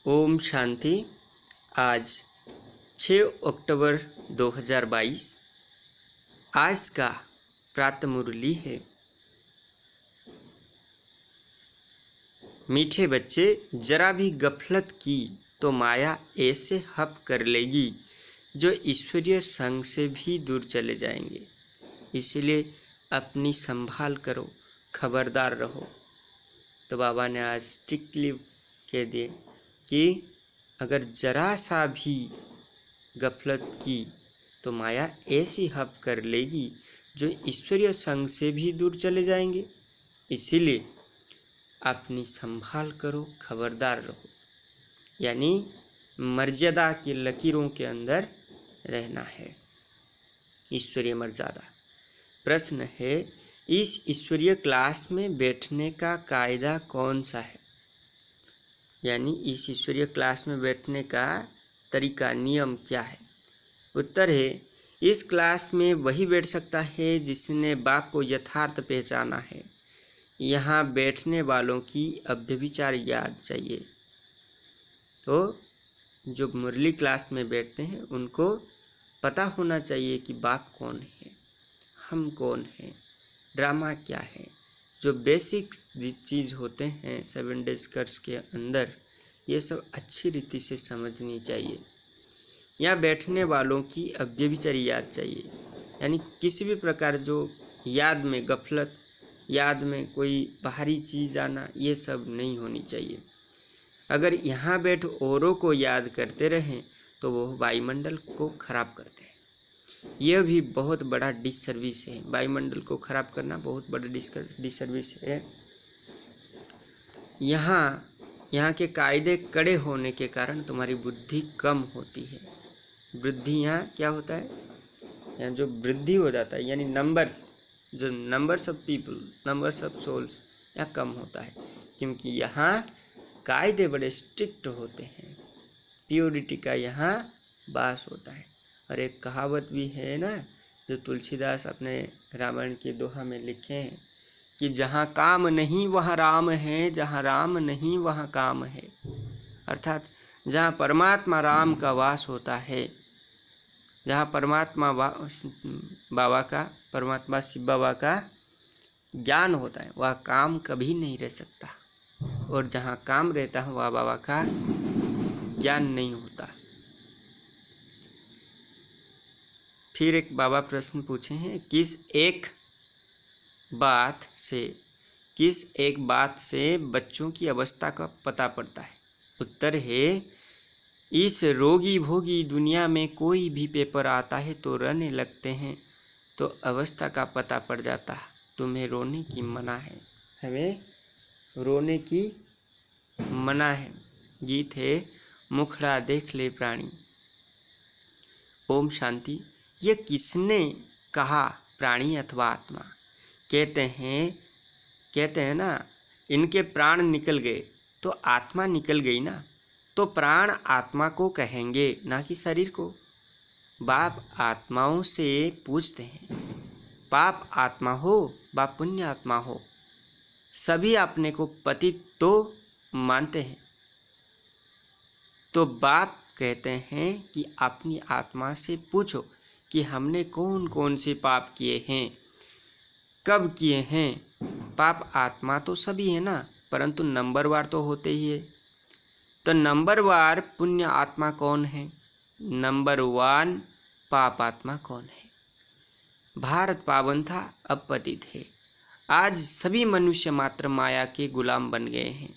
ओम शांति। आज 6 अक्टूबर 2022। आज का प्रातः मुरली है। मीठे बच्चे, जरा भी गफलत की तो माया ऐसे हप कर लेगी जो ईश्वरीय संग से भी दूर चले जाएंगे। इसलिए अपनी संभाल करो, खबरदार रहो। तो बाबा ने आज स्ट्रिक्टली कह दिए कि अगर जरा सा भी गफलत की तो माया ऐसी हप कर लेगी जो ईश्वरीय संग से भी दूर चले जाएंगे। इसीलिए अपनी संभाल करो, खबरदार रहो, यानी मर्यादा की लकीरों के अंदर रहना है। ईश्वरीय मर्यादा। प्रश्न है, इस ईश्वरीय क्लास में बैठने का कायदा कौन सा है? यानी इस ईश्वरीय क्लास में बैठने का तरीका, नियम क्या है? उत्तर है, इस क्लास में वही बैठ सकता है जिसने बाप को यथार्थ पहचाना है। यहाँ बैठने वालों की अव्यभिचार याद चाहिए। तो जो मुरली क्लास में बैठते हैं उनको पता होना चाहिए कि बाप कौन है, हम कौन हैं, ड्रामा क्या है। जो बेसिक चीज़ होते हैं 7 डेज कोर्स के अंदर, ये सब अच्छी रीति से समझनी चाहिए। यहाँ बैठने वालों की अव्यभिचार याद चाहिए, यानी किसी भी प्रकार जो याद में गफलत, याद में कोई बाहरी चीज़ आना, ये सब नहीं होनी चाहिए। अगर यहाँ बैठ औरों को याद करते रहें तो वो वायुमंडल को खराब करते हैं। यह भी बहुत बड़ा डिसर्विस है। वायुमंडल को खराब करना बहुत बड़ा डिसर्विस है। यहाँ के कायदे कड़े होने के कारण तुम्हारी बुद्धि कम होती है। वृद्धि यहाँ क्या होता है? यहाँ जो वृद्धि हो जाता है, यानी numbers of people, numbers of souls यहाँ कम होता है, क्योंकि यहाँ कायदे बड़े स्ट्रिक्ट होते हैं। प्योरिटी का यहाँ वास होता है। और एक कहावत भी है ना, जो तुलसीदास अपने रामायण के दोहा में लिखे हैं कि जहाँ काम नहीं वहाँ राम है, जहाँ राम नहीं वहाँ काम है। अर्थात जहाँ परमात्मा राम का वास होता है, जहाँ परमात्मा परमात्मा शिव बाबा का ज्ञान होता है, वह काम कभी नहीं रह सकता। और जहाँ काम रहता है वह बाबा का ज्ञान नहीं होता। फिर एक बाबा प्रश्न पूछे हैं, किस एक बात से बच्चों की अवस्था का पता पड़ता है? उत्तर है, इस रोगी भोगी दुनिया में कोई भी पेपर आता है तो रोने लगते हैं, तो अवस्था का पता पड़ जाता है। तुम्हें रोने की मना है, हमें रोने की मना है। गीत है, मुखड़ा देख ले प्राणी। ओम शांति। ये किसने कहा, प्राणी अथवा आत्मा? कहते हैं ना, इनके प्राण निकल गए तो आत्मा निकल गई ना, तो प्राण आत्मा को कहेंगे, ना कि शरीर को। बाप आत्माओं से पूछते हैं, पाप आत्मा हो व पुण्य आत्मा हो, सभी अपने को पतित तो मानते हैं। तो बाप कहते हैं कि अपनी आत्मा से पूछो कि हमने कौन कौन से पाप किए हैं, कब किए हैं। पाप आत्मा तो सभी है ना, परंतु नंबरवार तो होते ही है। तो नंबरवार पुण्य आत्मा कौन है, नंबर 1 पाप आत्मा कौन है? भारत पावन था, अब पतित है। आज सभी मनुष्य मात्र माया के गुलाम बन गए हैं।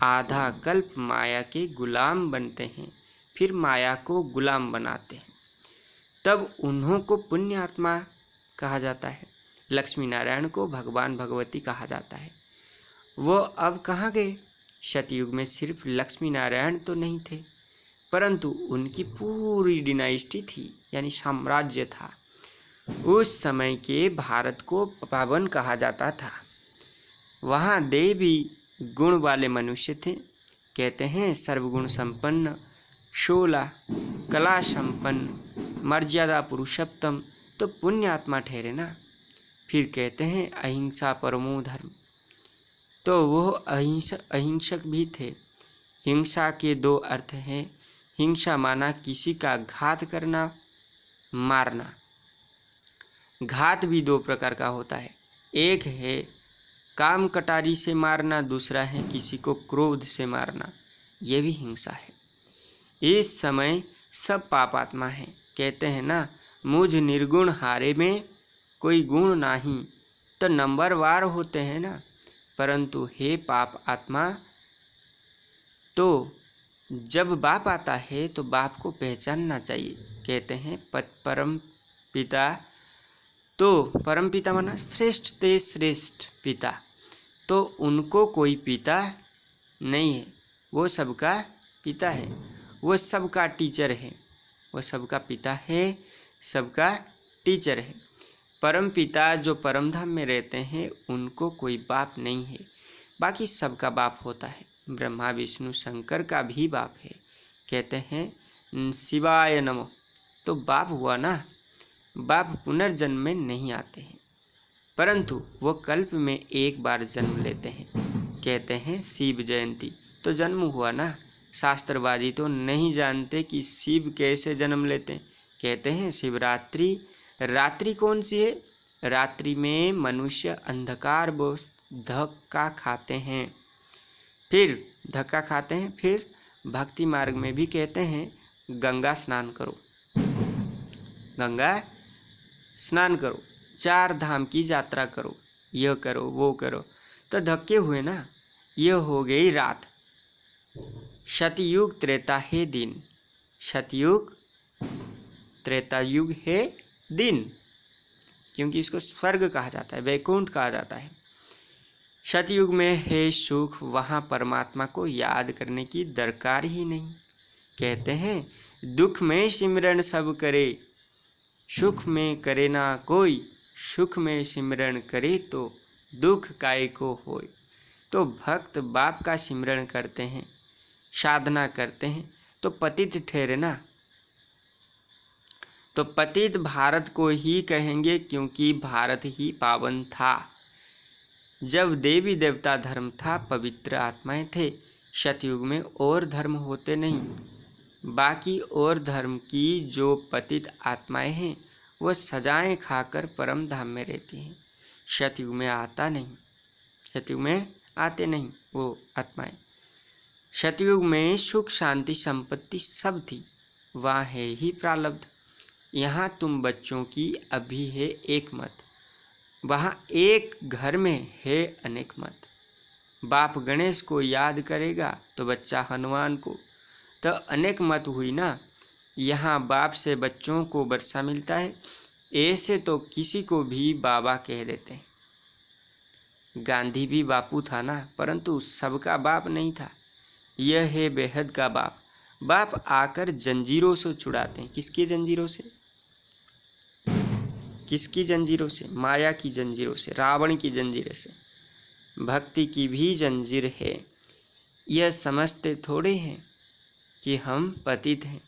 आधा कल्प माया के गुलाम बनते हैं, फिर माया को गुलाम बनाते हैं, तब उन्हों को पुण्य आत्मा कहा जाता है। लक्ष्मी नारायण को भगवान भगवती कहा जाता है। वो अब कहाँ गए? सतयुग में सिर्फ लक्ष्मी नारायण तो नहीं थे, परंतु उनकी पूरी डिनाइस्टी थी, यानी साम्राज्य था। उस समय के भारत को पावन कहा जाता था। वहाँ देवी गुण वाले मनुष्य थे। कहते हैं सर्वगुण संपन्न, 16 कला संपन्न, मर्यादा पुरुषोत्तम, तो पुण्य आत्मा ठहरे ना। फिर कहते हैं अहिंसा परमो धर्म, तो वो अहिंसक भी थे। हिंसा के दो अर्थ हैं। हिंसा माना किसी का घात करना, मारना। घात भी दो प्रकार का होता है, एक है काम कटारी से मारना, दूसरा है किसी को क्रोध से मारना, ये भी हिंसा है। इस समय सब पापात्मा हैं। कहते हैं ना, मुझ निर्गुण हारे में कोई गुण नहीं, तो नंबरवार होते हैं ना। परंतु हे पाप आत्मा, तो जब बाप आता है तो बाप को पहचानना चाहिए। कहते हैं परम पिता, तो परम पिता माना श्रेष्ठ ते श्रेष्ठ पिता, तो उनको कोई पिता नहीं है, वो सबका पिता है, वो सबका टीचर है, वो सबका पिता है, सबका टीचर है। परम पिता जो परम धाम में रहते हैं उनको कोई बाप नहीं है, बाकी सबका बाप होता है। ब्रह्मा विष्णु शंकर का भी बाप है। कहते हैं शिवाय नमो, तो बाप हुआ ना। बाप पुनर्जन्म में नहीं आते हैं, परंतु वो कल्प में एक बार जन्म लेते हैं। कहते हैं शिव जयंती, तो जन्म हुआ ना। शास्त्रवादी तो नहीं जानते कि शिव कैसे जन्म लेते हैं। कहते हैं शिवरात्रि। रात्रि कौन सी है? रात्रि में मनुष्य अंधकार व धक्का खाते हैं, फिर भक्ति मार्ग में भी कहते हैं गंगा स्नान करो, गंगा स्नान करो, 4 धाम की यात्रा करो, यह करो वो करो, तो धक्के हुए ना। यह हो गई रात। सतयुग त्रेता है दिन, सतयुग त्रेता युग है दिन, क्योंकि इसको स्वर्ग कहा जाता है, वैकुंठ कहा जाता है। सतयुग में है सुख, वहाँ परमात्मा को याद करने की दरकार ही नहीं। कहते हैं दुख में सिमरन सब करे, सुख में करे ना कोई, सुख में सिमरन करे तो दुख काय को होय। तो भक्त बाप का सिमरन करते हैं, साधना करते हैं, तो पतित ठहरे ना। तो पतित भारत को ही कहेंगे, क्योंकि भारत ही पावन था। जब देवी देवता धर्म था, पवित्र आत्माएं थे। सतयुग में और धर्म होते नहीं, बाकी और धर्म की जो पतित आत्माएं हैं वो सजाएं खाकर परम धाम में रहती हैं। सतयुग में आता नहीं, सतयुग में आते नहीं वो आत्माएं। सतयुग में सुख शांति संपत्ति सब थी, वहाँ है ही प्रारब्ध। यहाँ तुम बच्चों की अभी है एक मत, वहाँ एक घर में है अनेक मत। बाप गणेश को याद करेगा तो बच्चा हनुमान को, तो अनेक मत हुई ना। यहाँ बाप से बच्चों को वर्षा मिलता है, ऐसे तो किसी को भी बाबा कह देते हैं। गांधी भी बापू था ना, परंतु सबका बाप नहीं था। यह है बेहद का बाप। बाप आकर जंजीरों से छुड़ाते हैं। किसकी जंजीरों से? किसकी जंजीरों से? माया की जंजीरों से, रावण की जंजीरों से। भक्ति की भी जंजीर है। यह समझते थोड़े हैं कि हम पतित हैं।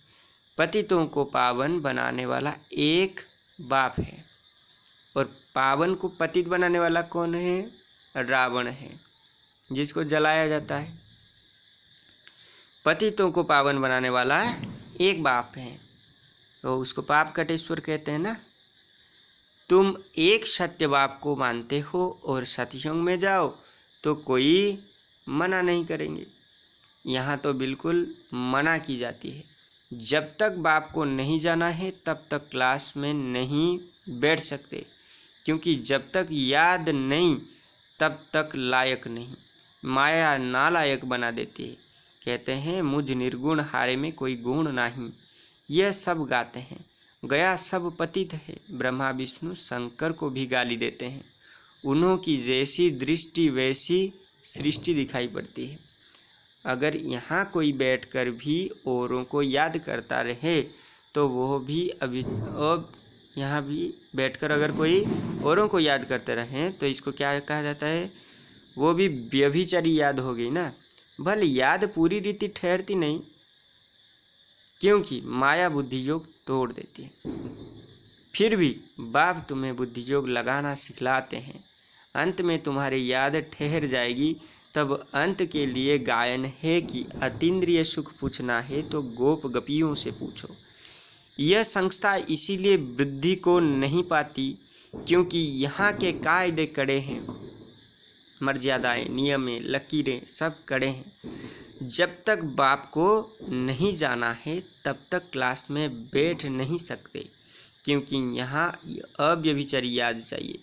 पतितों को पावन बनाने वाला एक बाप है, और पावन को पतित बनाने वाला कौन है? रावण है, जिसको जलाया जाता है। पतितों को पावन बनाने वाला एक बाप है, तो उसको पाप कटेश्वर कहते हैं ना। तुम एक सत्य बाप को मानते हो और सतयुग में जाओ तो कोई मना नहीं करेंगे। यहाँ तो बिल्कुल मना की जाती है। जब तक बाप को नहीं जाना है तब तक क्लास में नहीं बैठ सकते, क्योंकि जब तक याद नहीं तब तक लायक नहीं। माया नालायक बना देती है। कहते हैं मुझ निर्गुण हारे में कोई गुण नहीं। यह सब गाते हैं, गया सब पतित है। ब्रह्मा विष्णु शंकर को भी गाली देते हैं। उन्हों की जैसी दृष्टि वैसी सृष्टि दिखाई पड़ती है। अगर यहाँ कोई बैठकर भी औरों को याद करता रहे तो वो भी अब यहाँ भी बैठकर अगर कोई औरों को याद करते रहें तो इसको क्या कहा जाता है? वो भी व्यभिचारी याद हो गई ना। भले याद पूरी रीति ठहरती नहीं, क्योंकि माया बुद्धि योग तोड़ देती है। फिर भी बाप तुम्हें बुद्धि योग लगाना सिखलाते हैं। अंत में तुम्हारी याद ठहर जाएगी तब अंत के लिए गायन है कि अतीन्द्रिय सुख पूछना है तो गोप गपियों से पूछो। यह संस्था इसीलिए वृद्धि को नहीं पाती क्योंकि यहाँ के कायदे कड़े हैं, मर्यादाएं, नियमें, लकीरें सब कड़े हैं। जब तक बाप को नहीं जाना है तब तक क्लास में बैठ नहीं सकते, क्योंकि यहाँ अव्यभिचारिया चाहिए।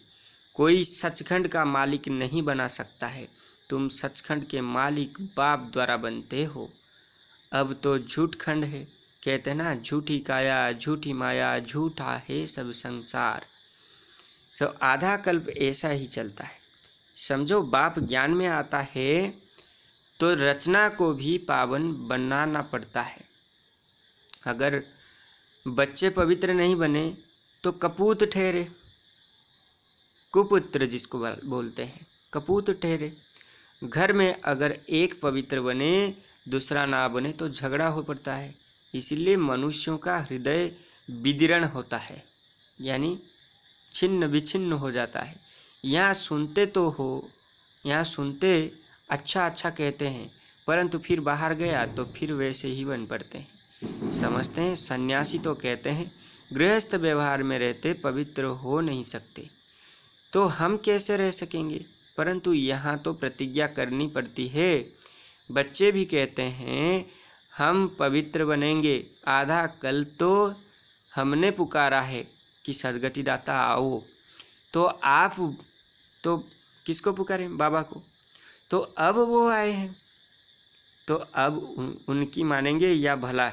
कोई सचखंड का मालिक नहीं बना सकता है। तुम सचखंड के मालिक बाप द्वारा बनते हो। अब तो झूठ खंड है, कहते ना, झूठी काया झूठी माया झूठा है सब संसार। तो आधा कल्प ऐसा ही चलता है। समझो, बाप ज्ञान में आता है तो रचना को भी पावन बनाना पड़ता है। अगर बच्चे पवित्र नहीं बने तो कपूत ठहरे, कुपुत्र जिसको बोलते हैं, कपूत ठहरे। घर में अगर एक पवित्र बने दूसरा ना बने तो झगड़ा हो पड़ता है। इसलिए मनुष्यों का हृदय विदीर्ण होता है, यानी छिन्न विच्छिन्न हो जाता है। यहाँ सुनते तो हो, यहाँ सुनते अच्छा अच्छा कहते हैं, परंतु फिर बाहर गया तो फिर वैसे ही बन पड़ते हैं। समझते हैं, सन्यासी तो कहते हैं गृहस्थ व्यवहार में रहते पवित्र हो नहीं सकते, तो हम कैसे रह सकेंगे? परंतु यहाँ तो प्रतिज्ञा करनी पड़ती है। बच्चे भी कहते हैं हम पवित्र बनेंगे। आधा कल तो हमने पुकारा है कि सद्गति दाता आओ, तो आप तो किसको पुकारें? बाबा को। तो अब वो आए हैं, तो अब उनकी मानेंगे या भला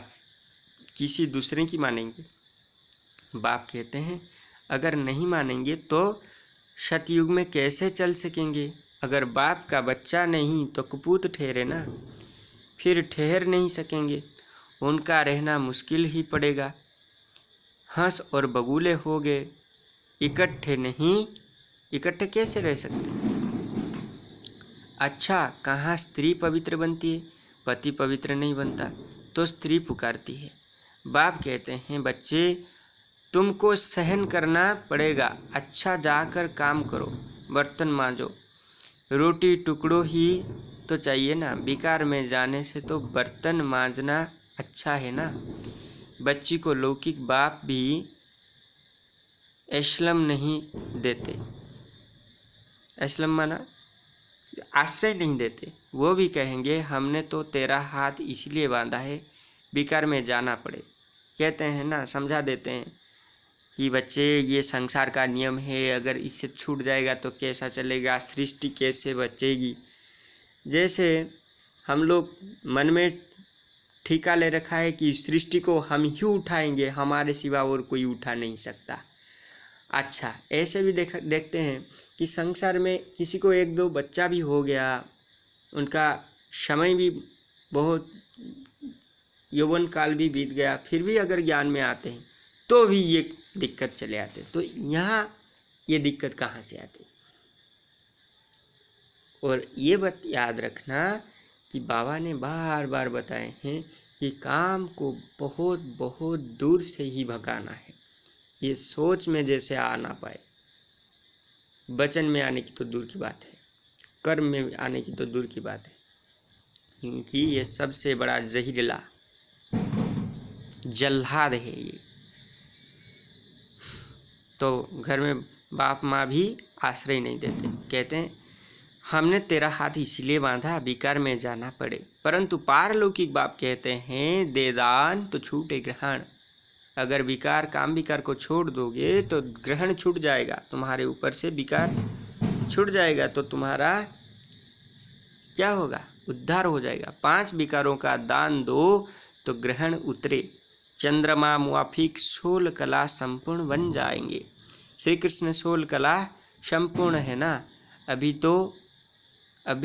किसी दूसरे की मानेंगे? बाप कहते हैं अगर नहीं मानेंगे तो सतयुग में कैसे चल सकेंगे? अगर बाप का बच्चा नहीं तो कुपूत ठहरे ना, फिर ठहर नहीं सकेंगे, उनका रहना मुश्किल ही पड़ेगा। हंस और बगुले हो गए, इकट्ठे नहीं, इकट्ठे कैसे रह सकते? अच्छा, कहाँ स्त्री पवित्र बनती है, पति पवित्र नहीं बनता, तो स्त्री पुकारती है। बाप कहते हैं बच्चे तुमको सहन करना पड़ेगा, अच्छा जाकर काम करो, बर्तन मांजो, रोटी टुकड़ों ही तो चाहिए ना। बेकार में जाने से तो बर्तन मांजना अच्छा है ना। बच्ची को लौकिक बाप भी एस्लम नहीं देते, एस्लम माना आश्रय नहीं देते। वो भी कहेंगे हमने तो तेरा हाथ इसलिए बांधा है बेकार में जाना पड़े। कहते हैं ना, समझा देते हैं कि बच्चे ये संसार का नियम है, अगर इससे छूट जाएगा तो कैसा चलेगा, सृष्टि कैसे बचेगी। जैसे हम लोग मन में ठेका ले रखा है कि सृष्टि को हम ही उठाएंगे, हमारे सिवा और कोई उठा नहीं सकता। अच्छा, ऐसे भी देखते हैं कि संसार में किसी को एक दो बच्चा भी हो गया, उनका समय भी बहुत, यौवन काल भी बीत गया, फिर भी अगर ज्ञान में आते हैं तो भी ये दिक्कत चले आते। तो यहाँ ये दिक्कत कहाँ से आती? और ये बात याद रखना कि बाबा ने बार बार बताए हैं कि काम को बहुत बहुत दूर से ही भगाना है। ये सोच में जैसे आ ना पाए, वचन में आने की तो दूर की बात है, कर्म में आने की तो दूर की बात है, क्योंकि ये सबसे बड़ा जहरीला जल्लाद है ये। तो घर में बाप माँ भी आश्रय नहीं देते, कहते हैं हमने तेरा हाथ इसलिए बांधा बेकार में जाना पड़े। परंतु पारलौकिक बाप कहते हैं दे दान तो छूटे ग्रहण। अगर विकार, काम विकार को छोड़ दोगे तो ग्रहण छूट जाएगा, तुम्हारे ऊपर से विकार छूट जाएगा, तो तुम्हारा क्या होगा? उद्धार हो जाएगा। 5 विकारों का दान दो तो ग्रहण उतरे, चंद्रमा मुआफिक 16 कला संपूर्ण बन जाएंगे। श्री कृष्ण 16 कला संपूर्ण है ना, अभी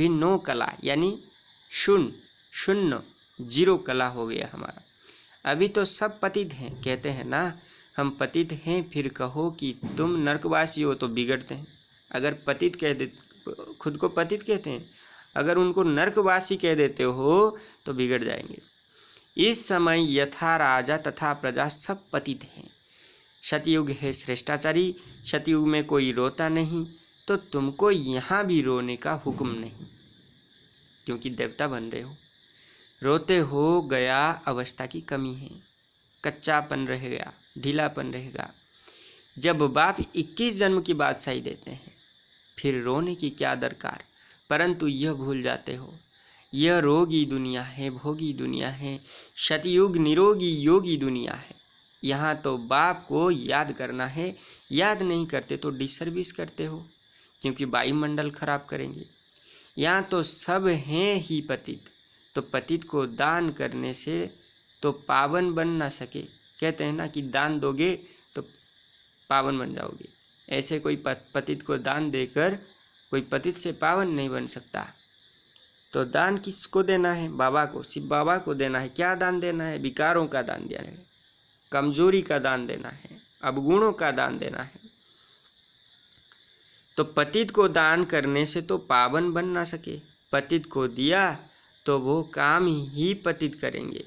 9 कला यानी शून्य 0 कला हो गया हमारा। अभी तो सब पतित हैं, कहते हैं ना हम पतित हैं, फिर कहो कि तुम नरकवासी हो तो बिगड़ते हैं। अगर पतित कह दे, खुद को पतित कहते हैं, अगर उनको नरकवासी कह देते हो तो बिगड़ जाएंगे। इस समय यथा राजा तथा प्रजा सब पतित हैं। सतयुग है श्रेष्ठाचारी, सतयुग में कोई रोता नहीं, तो तुमको यहाँ भी रोने का हुक्म नहीं। क्योंकि देवता बन रहे हो। रोते हो गया अवस्था की कमी है, कच्चापन रहेगा, ढीलापन रहेगा। जब बाप 21 जन्म की बादशाही देते हैं फिर रोने की क्या दरकार, परंतु यह भूल जाते हो यह रोगी दुनिया है, भोगी दुनिया है, सतयुग निरोगी योगी दुनिया है। यहाँ तो बाप को याद करना है, याद नहीं करते तो डिसर्विस करते हो, क्योंकि वायुमंडल खराब करेंगे। यहाँ तो सब हैं ही पतित, तो पतित को दान करने से तो पावन बन ना सके। कहते हैं ना कि दान दोगे तो पावन बन जाओगे, ऐसे कोई पतित को दान देकर कोई पतित से पावन नहीं बन सकता। तो दान किसको देना है? बाबा को, सिर्फ बाबा को देना है। क्या दान देना है? विकारों का दान देना है, कमजोरी का दान देना है, अवगुणों का दान देना है। तो पतित को दान करने से तो पावन बन ना सके, पतित को दिया तो वो काम ही पतित करेंगे।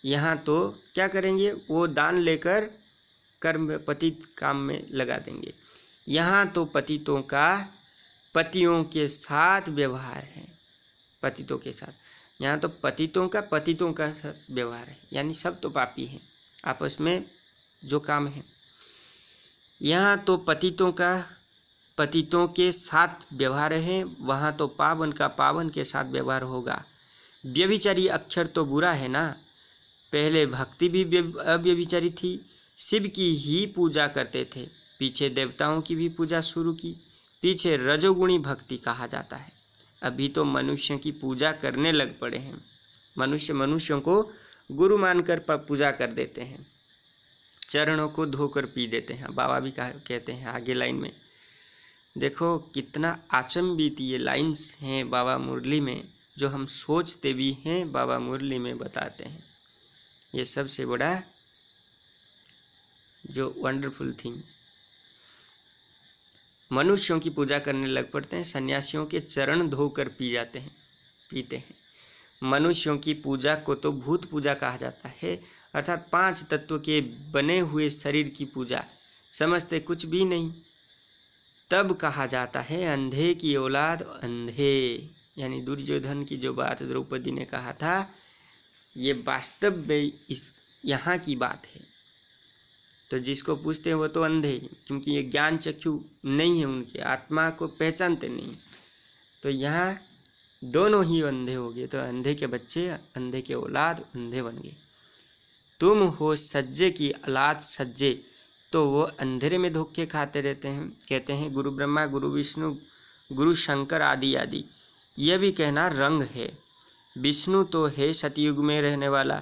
यहाँ तो क्या करेंगे? वो दान लेकर कर्म पतित काम में लगा देंगे। यहाँ तो पतितों का पतियों के साथ व्यवहार है, पतितों के साथ। यहाँ तो पतितों का साथ व्यवहार है, यानी सब तो पापी हैं, आपस में जो काम है। यहाँ तो पतितों के साथ व्यवहार है, वहाँ तो पावन का पावन के साथ व्यवहार होगा। व्यभिचारी अक्षर तो बुरा है ना। पहले भक्ति भी अव्यभिचारी थी, शिव की ही पूजा करते थे, पीछे देवताओं की भी पूजा शुरू की, पीछे रजोगुणी भक्ति कहा जाता है। अभी तो मनुष्य की पूजा करने लग पड़े हैं। मनुष्यों को गुरु मानकर पूजा कर देते हैं, चरणों को धोकर पी देते हैं। बाबा भी कहते हैं आगे लाइन में, देखो कितना अचंभित ये लाइन्स हैं बाबा मुरली में, जो हम सोचते भी हैं बाबा मुरली में बताते हैं। ये सबसे बड़ा जो वंडरफुल थिंग, मनुष्यों की पूजा करने लग पड़ते हैं, सन्यासियों के चरण धोकर पीते हैं। मनुष्यों की पूजा को तो भूत पूजा कहा जाता है, अर्थात 5 तत्व के बने हुए शरीर की पूजा, समझते कुछ भी नहीं। तब कहा जाता है अंधे की औलाद अंधे, यानी दुर्योधन की जो बात द्रौपदी ने कहा था, ये वास्तव में इस यहाँ की बात है। तो जिसको पूछते हैं वो तो अंधे, क्योंकि ये ज्ञान चक्षु नहीं है उनके, आत्मा को पहचानते नहीं। तो यहाँ दोनों ही अंधे हो गए, तो अंधे के बच्चे, अंधे के औलाद अंधे बन गए। तुम हो सज्जे की औलाद सज्जे, तो वो अंधेरे में धोखे खाते रहते हैं। कहते हैं गुरु ब्रह्मा गुरु विष्णु गुरु शंकर आदि आदि, यह भी कहना रंग है। विष्णु तो है सतयुग में रहने वाला,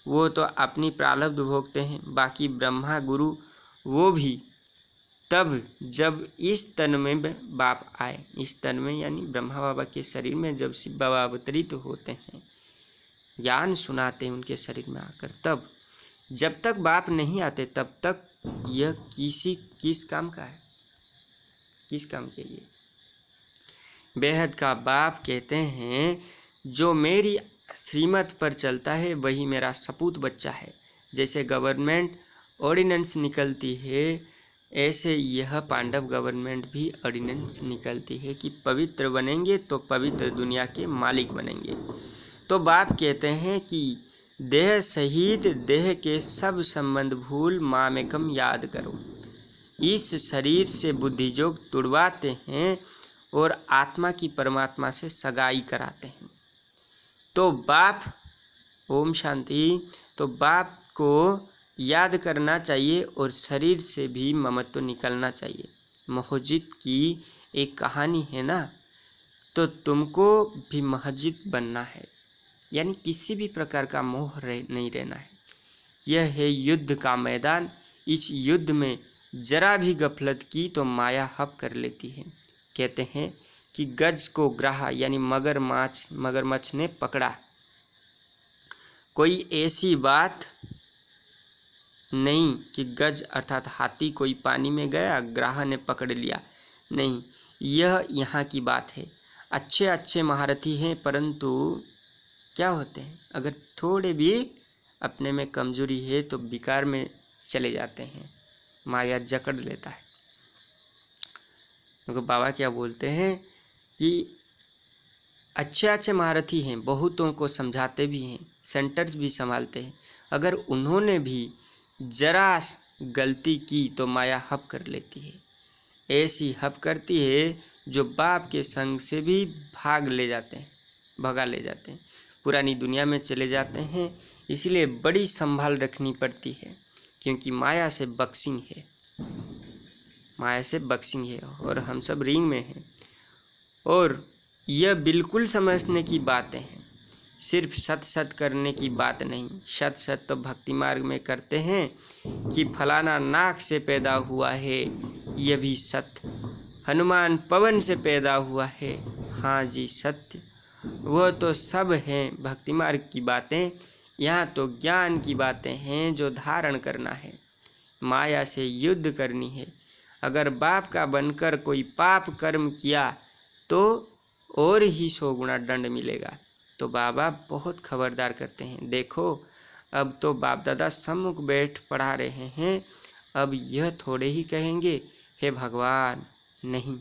वो तो अपनी प्रारब्ध भोगते हैं। बाकी ब्रह्मा गुरु वो भी तब जब इस तन में बाप आए, इस तन में यानी ब्रह्मा बाबा के शरीर में जब शिव बाबा अवतरित होते हैं, ज्ञान सुनाते हैं उनके शरीर में आकर, तब जब तक बाप नहीं आते तब तक यह किस काम का है, किस काम के लिए? बेहद का बाप कहते हैं जो मेरी श्रीमत पर चलता है वही मेरा सपूत बच्चा है। जैसे गवर्नमेंट ऑर्डिनेंस निकलती है, ऐसे यह पांडव गवर्नमेंट भी ऑर्डिनेंस निकलती है कि पवित्र बनेंगे तो पवित्र दुनिया के मालिक बनेंगे। तो बाप कहते हैं कि देह सहित देह के सब संबंध भूल मामेकम याद करो। इस शरीर से बुद्धियोग तुड़वाते हैं और आत्मा की परमात्मा से सगाई कराते हैं। तो बाप, ओम शांति, तो बाप को याद करना चाहिए और शरीर से भी ममत्व निकलना चाहिए। मस्जिद की एक कहानी है ना, तो तुमको भी मस्जिद बनना है, यानी किसी भी प्रकार का मोह नहीं रहना है। यह है युद्ध का मैदान, इस युद्ध में जरा भी गफलत की तो माया हप कर लेती है। कहते हैं कि गज को ग्राह यानी मगरमच्छ ने पकड़ा। कोई ऐसी बात नहीं कि गज अर्थात हाथी कोई पानी में गया, ग्राह ने पकड़ लिया, नहीं, यह यहाँ की बात है। अच्छे अच्छे महारथी हैं, परंतु क्या होते हैं, अगर थोड़े भी अपने में कमजोरी है तो विकार में चले जाते हैं, माया जकड़ लेता है। तो बाबा क्या बोलते हैं कि अच्छे अच्छे महारथी हैं, बहुतों को समझाते भी हैं, सेंटर्स भी संभालते हैं। अगर उन्होंने भी जरा गलती की तो माया हप कर लेती है। ऐसी हप करती है जो बाप के संग से भी भगा ले जाते हैं, पुरानी दुनिया में चले जाते हैं। इसलिए बड़ी संभाल रखनी पड़ती है, क्योंकि माया से बक्सिंग है और हम सब रिंग में हैं। और यह बिल्कुल समझने की बातें हैं, सिर्फ सत करने की बात नहीं। सत तो भक्ति मार्ग में करते हैं कि फलाना नाक से पैदा हुआ है, यह भी सत्य। हनुमान पवन से पैदा हुआ है, हाँ जी सत्य। वह तो सब हैं भक्ति मार्ग की बातें। यहाँ तो ज्ञान की बातें हैं जो धारण करना है, माया से युद्ध करनी है। अगर बाप का बनकर कोई पाप कर्म किया तो और ही 100 गुना दंड मिलेगा। तो बाबा बहुत खबरदार करते हैं। देखो, अब तो बाप दादा सम्मुख बैठ पढ़ा रहे हैं, अब यह थोड़े ही कहेंगे हे भगवान, नहीं।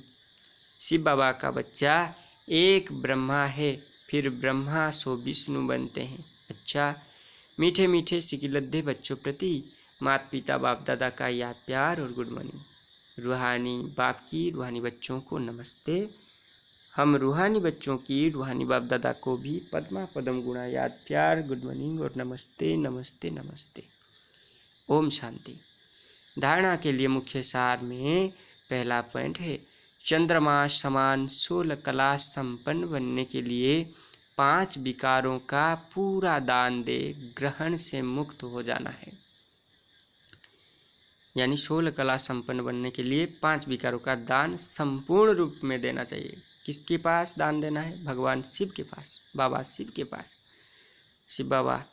शिव बाबा का बच्चा एक ब्रह्मा है, फिर ब्रह्मा सो विष्णु बनते हैं। अच्छा, मीठे मीठे सिकिलद्दे बच्चों प्रति माता पिता बाप दादा का याद प्यार और गुड मॉर्निंग। रूहानी बाप की रूहानी बच्चों को नमस्ते। हम रूहानी बच्चों की रूहानी बाप दादा को भी पद्मा पदम गुणा याद प्यार, गुड मॉर्निंग और नमस्ते नमस्ते नमस्ते। ओम शांति। धारणा के लिए मुख्य सार में पहला पॉइंट है, चंद्रमा समान 16 कला संपन्न बनने के लिए 5 विकारों का पूरा दान दे ग्रहण से मुक्त हो जाना है। यानी 16 कला संपन्न बनने के लिए 5 विकारों का दान संपूर्ण रूप में देना चाहिए। किसके पास दान देना है? भगवान शिव के पास, बाबा शिव के पास। शिव बाबा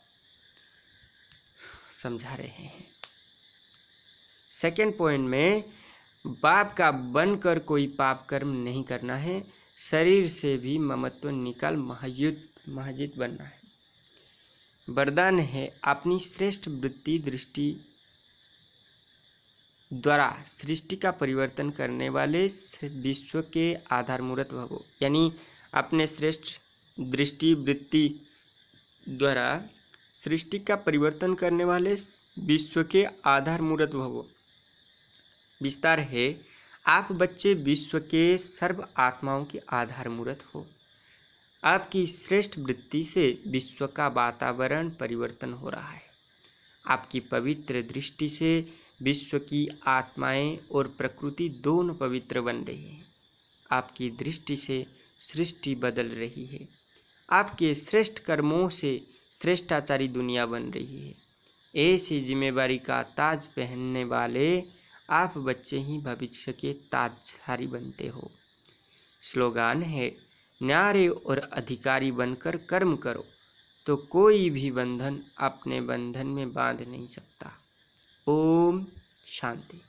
समझा रहे हैं। सेकंड पॉइंट में, बाप का बनकर कोई पाप कर्म नहीं करना है, शरीर से भी ममत्व निकाल महजिद बनना है। वरदान है, अपनी श्रेष्ठ वृत्ति दृष्टि द्वारा सृष्टि का परिवर्तन करने वाले विश्व के आधार मूर्त भवो। यानी अपने श्रेष्ठ दृष्टि वृत्ति द्वारा सृष्टि का परिवर्तन करने वाले विश्व के आधार मूर्त भवो। विस्तार है, आप बच्चे विश्व के सर्व आत्माओं के आधार मूर्त हो। आपकी श्रेष्ठ वृत्ति से विश्व का वातावरण परिवर्तन हो रहा है। आपकी पवित्र दृष्टि से विश्व की आत्माएं और प्रकृति दोनों पवित्र बन रही हैं। आपकी दृष्टि से सृष्टि बदल रही है। आपके श्रेष्ठ कर्मों से श्रेष्ठाचारी दुनिया बन रही है। ऐसी जिम्मेवारी का ताज पहनने वाले आप बच्चे ही भविष्य के ताजधारी बनते हो। स्लोगान है, न्यारे और अधिकारी बनकर कर्म करो तो कोई भी बंधन अपने बंधन में बांध नहीं सकता। ओम शांति।